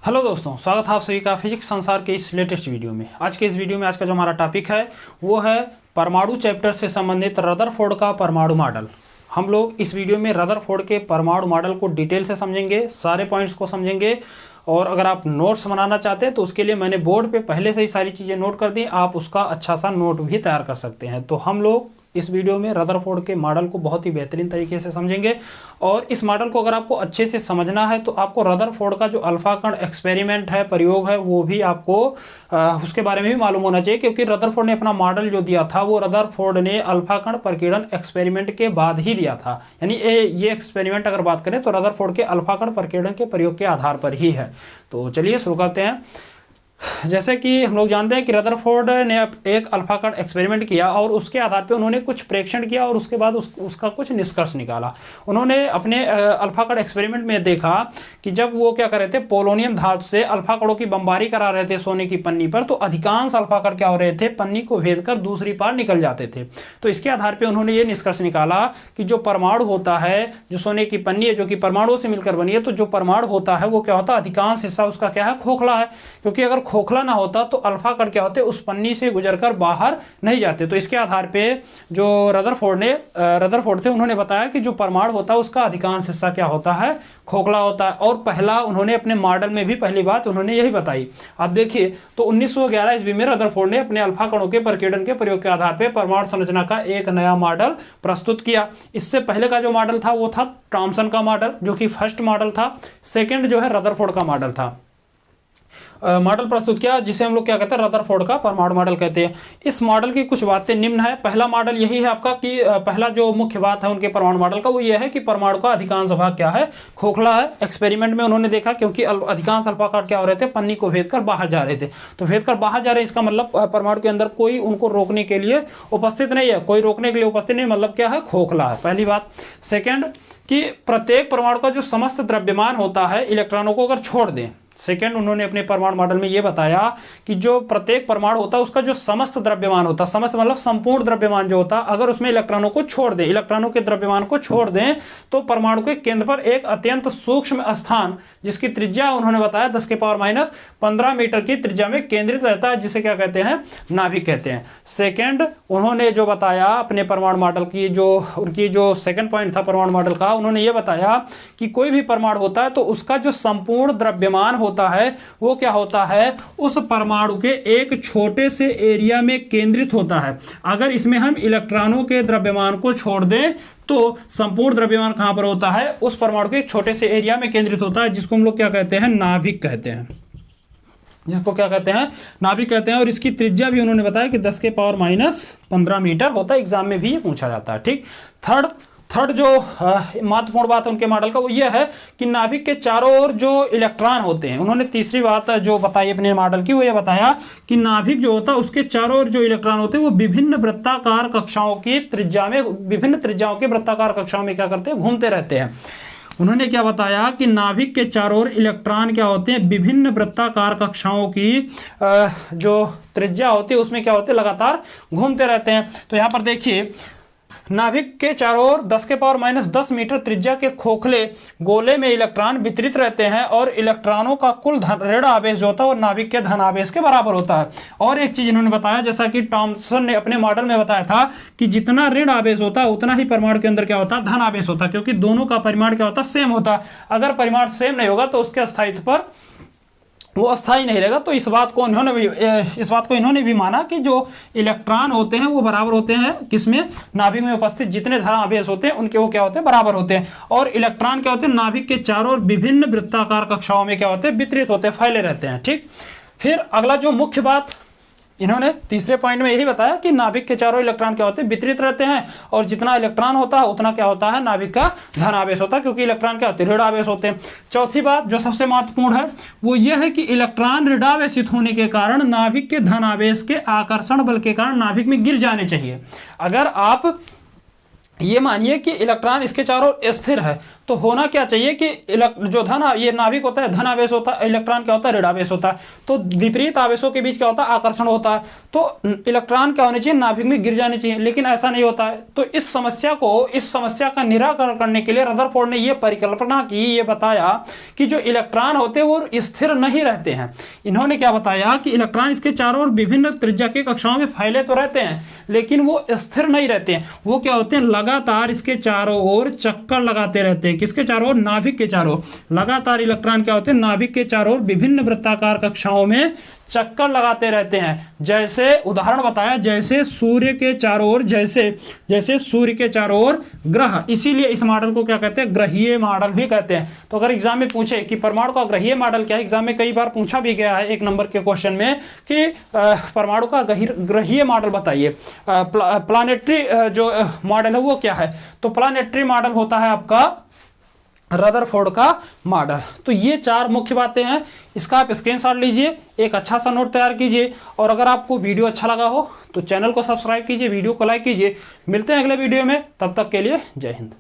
Hello दोस्तों, स्वागत है आप सभी का फिजिक्स संसार के इस लेटेस्ट वीडियो में। आज के इस वीडियो में आज का जो हमारा टॉपिक है वो है परमाणु चैप्टर से संबंधित रदरफोर्ड का परमाणु मॉडल। हम लोग इस वीडियो में रदरफोर्ड के परमाणु मॉडल को डिटेल से समझेंगे, सारे पॉइंट्स को समझेंगे। और अगर आप नोट्स बनाना चाहते हैं तो उसके लिए मैंने बोर्ड पे पहले से ही सारी चीज़ें नोट कर दी, आप उसका अच्छा सा नोट भी तैयार कर सकते हैं। तो हम लोग इस वीडियो में रदरफोर्ड के मॉडल को बहुत ही बेहतरीन तरीके से समझेंगे। और इस मॉडल को अगर आपको अच्छे से समझना है तो आपको रदरफोर्ड का जो अल्फा कण एक्सपेरिमेंट है, प्रयोग है, वो भी आपको उसके बारे में भी मालूम होना चाहिए, क्योंकि रदरफोर्ड ने अपना मॉडल जो दिया था वो रदरफोर्ड ने अल्फा कण प्रकीर्णन एक्सपेरिमेंट के बाद ही दिया था। यानी ये एक्सपेरिमेंट अगर बात करें तो रदरफोर्ड के अल्फा कण प्रकीर्णन के प्रयोग के आधार पर ही है। तो चलिए शुरू करते हैं। जैसे कि हम लोग जानते हैं कि रदरफोर्ड ने एक अल्फा कण एक्सपेरिमेंट किया और उसके आधार पे उन्होंने कुछ प्रेक्षण किया और उसके बाद उसका कुछ निष्कर्ष निकाला। उन्होंने अपने अल्फा कण एक्सपेरिमेंट में देखा कि जब वो क्या कर रहे थे, पोलोनियम धातु से अल्फा कणों की बमबारी करा रहे थे सोने की पन्नी पर, तो अधिकांश अल्फा कण क्या हो रहे थे, पन्नी को भेद कर दूसरी पार निकल जाते थे। तो इसके आधार पर उन्होंने ये निष्कर्ष निकाला कि जो परमाणु होता है, जो सोने की पन्नी है जो कि परमाणुओं से मिलकर बनी है, तो जो परमाणु होता है वो क्या होता है, अधिकांश हिस्सा उसका क्या है, खोखला है। क्योंकि अगर खोखला ना होता तो अल्फा कण क्या होते, उस पन्नी से गुजरकर बाहर नहीं जाते। तो इसके आधार पे जो रदरफोर्ड थे उन्होंने बताया कि जो परमाणु होता है उसका अधिकांश हिस्सा क्या होता है, खोखला होता है। और पहला उन्होंने अपने मॉडल में भी पहली बात उन्होंने यही बताई। अब देखिए, तो 1911 ईस्वी में रदरफोर्ड ने अपने अल्फा कणों के प्रकीर्णन के प्रयोग के आधार पर परमाणु संरचना का एक नया मॉडल प्रस्तुत किया। इससे पहले का जो मॉडल था वो था थॉमसन का मॉडल, जो कि फर्स्ट मॉडल था। सेकेंड जो है रदरफोर्ड का मॉडल था, मॉडल प्रस्तुत किया, जिसे हम लोग क्या कहते हैं, रदरफोर्ड का परमाणु मॉडल कहते हैं। इस मॉडल की कुछ बातें निम्न है। पहला मॉडल यही है आपका कि पहला जो मुख्य बात है उनके परमाणु मॉडल का वो ये है कि परमाणु का अधिकांश भाग क्या है, खोखला है। एक्सपेरिमेंट में उन्होंने देखा क्योंकि अधिकांश अल्फा कण क्या हो रहे थे, पन्नी को भेद कर बाहर जा रहे थे। तो भेद कर बाहर जा रहे हैं, इसका मतलब परमाणु के अंदर कोई उनको रोकने के लिए उपस्थित नहीं है, कोई रोकने के लिए उपस्थित नहीं, मतलब क्या है, खोखला है, पहली बात। सेकेंड कि प्रत्येक परमाणु का जो समस्त द्रव्यमान होता है इलेक्ट्रॉनों को अगर छोड़ दें, सेकेंड उन्होंने अपने परमाणु मॉडल में यह बताया कि जो प्रत्येक परमाणु होता है उसका जो समस्त द्रव्यमान होता है, समस्त मतलब संपूर्ण द्रव्यमान जो होता है, अगर उसमें इलेक्ट्रॉनों को छोड़ दें, इलेक्ट्रॉनों के द्रव्यमान को छोड़ दें, तो परमाणु के केंद्र पर एक अत्यंत सूक्ष्म स्थान, जिसकी त्रिज्या उन्होंने बताया 10⁻⁻15 मीटर की त्रिज्या में केंद्रित रहता है, जिसे क्या कहते हैं, नाभिक कहते हैं। सेकेंड उन्होंने जो बताया अपने परमाणु मॉडल की, जो उनकी जो सेकेंड पॉइंट था परमाणु मॉडल का, उन्होंने ये बताया कि कोई भी परमाणु होता है तो उसका जो संपूर्ण द्रव्यमान होता है वो क्या होता है, उस परमाणु के एक छोटे से एरिया में केंद्रित होता है। अगर इसमें हम इलेक्ट्रॉनों के द्रव्यमान को छोड़ दें तो संपूर्ण द्रव्यमान कहां पर होता है, उस परमाणु के एक छोटे से एरिया में केंद्रित होता है, जिसको हम लोग क्या कहते हैं, नाभिक कहते हैं, जिसको क्या कहते हैं, नाभिक कहते हैं। और इसकी त्रिज्या भी उन्होंने बताया कि 10⁻⁻15 मीटर होता है, एग्जाम में भी ये पूछा जाता है। ठीक। थर्ड जो महत्वपूर्ण बात है उनके मॉडल का वो ये है कि नाभिक के चारों ओर जो इलेक्ट्रॉन होते हैं, उन्होंने तीसरी बात जो बताई अपने मॉडल की वो ये बताया कि नाभिक जो होता है उसके चारों ओर जो इलेक्ट्रॉन होते हैं वो विभिन्न वृत्ताकार कक्षाओं की त्रिज्या में, विभिन्न त्रिज्याओं के वृत्ताकार कक्षाओं में क्या करते हैं, घूमते रहते हैं। उन्होंने क्या बताया कि नाभिक के चारों ओर इलेक्ट्रॉन क्या होते हैं, विभिन्न वृत्ताकार कक्षाओं की जो त्रिज्या होती है उसमें क्या होते हैं, लगातार घूमते रहते हैं। तो यहाँ पर देखिए, नाभिक के चारों ओर 10⁻⁻10 मीटर त्रिज्या के खोखले गोले में इलेक्ट्रॉन वितरित रहते हैं और इलेक्ट्रॉनों का कुल ऋण आवेश जो होता है वो नाभिक के धन आवेश के बराबर होता है। और एक चीज इन्होंने बताया, जैसा कि थॉमसन ने अपने मॉडल में बताया था कि जितना ऋण आवेश होता है उतना ही परमाणु के अंदर क्या होता है, धन आवेश होता है, क्योंकि दोनों का परिमाण क्या होता है, सेम होता है। अगर परिमाण सेम नहीं होगा तो उसके अस्थायित्व पर वो अस्थायी नहीं रहेगा। तो इस बात को इन्होंने भी माना कि जो इलेक्ट्रॉन होते हैं वो बराबर होते हैं, किसमें, नाभिक में उपस्थित जितने धन आवेश होते हैं उनके वो क्या होते हैं, बराबर होते हैं। और इलेक्ट्रॉन क्या होते हैं, नाभिक के चारों ओर विभिन्न वृत्ताकार कक्षाओं में क्या होते हैं, वितरित होते हैं, फैले रहते हैं। ठीक। फिर अगला जो मुख्य बात इन्होंने तीसरे पॉइंट में यही बताया कि नाभिक के चारों इलेक्ट्रॉन क्या होते हैं, वितरित रहते हैं, और जितना इलेक्ट्रॉन होता है उतना क्या होता है, नाभिक का धन आवेश होता है, क्योंकि इलेक्ट्रॉन क्या होते हैं, ऋण आवेश होते हैं। चौथी बात जो सबसे महत्वपूर्ण है वो यह है कि इलेक्ट्रॉन ऋणावेशित होने के कारण नाभिक के धन आवेश के आकर्षण बल के कारण नाभिक में गिर जाने चाहिए। अगर आप ये मानिए कि इलेक्ट्रॉन इसके चारों ओर स्थिर है, तो होना क्या चाहिए कि जो धन ये नाभिक होता है धन आवेश होता है, इलेक्ट्रॉन क्या होता है ऋण आवेश होता है, तो विपरीत आवेशों के बीच क्या होता है आकर्षण होता है, तो इलेक्ट्रॉन क्या होने चाहिए नाभिक में गिर जाने चाहिए, लेकिन ऐसा नहीं होता है। तो इस समस्या का निराकरण करने के लिए रदरफोर्ड ने यह परिकल्पना की, ये बताया कि जो इलेक्ट्रॉन होते हैं वो स्थिर नहीं रहते हैं। इन्होंने क्या बताया कि इलेक्ट्रॉन इसके चारों ओर विभिन्न त्रिज्या के कक्षाओं में फैले तो रहते हैं, लेकिन वो स्थिर नहीं रहते हैं। वो क्या होते हैं लगातार इसके चारों ओर चक्कर लगाते रहते हैं। किसके चारों ओर? नाभिक के चारों ओर। लगातार इलेक्ट्रॉन क्या होते हैं नाभिक के चारों ओर विभिन्न वृत्ताकार कक्षाओं में चक्कर लगाते रहते हैं। जैसे उदाहरण बताया, जैसे सूर्य के चारों ओर, जैसे सूर्य के चारों ओर ग्रह। इसीलिए इस मॉडल को क्या कहते हैं? ग्रहीय मॉडल भी कहते हैं। तो अगर एग्जाम में पूछे कि परमाणु का ग्रहीय मॉडल क्या है, एग्जाम में कई बार पूछा भी गया है 1 नंबर के क्वेश्चन में कि परमाणु का ग्रहीय मॉडल बताइए। प्लानेटरी जो मॉडल है वो क्या है? तो प्लानेटरी मॉडल होता है आपका रदरफोर्ड का मॉडल। तो ये 4 मुख्य बातें हैं, इसका आप स्क्रीनशॉट लीजिए, एक अच्छा सा नोट तैयार कीजिए, और अगर आपको वीडियो अच्छा लगा हो तो चैनल को सब्सक्राइब कीजिए, वीडियो को लाइक कीजिए। मिलते हैं अगले वीडियो में, तब तक के लिए जय हिंद।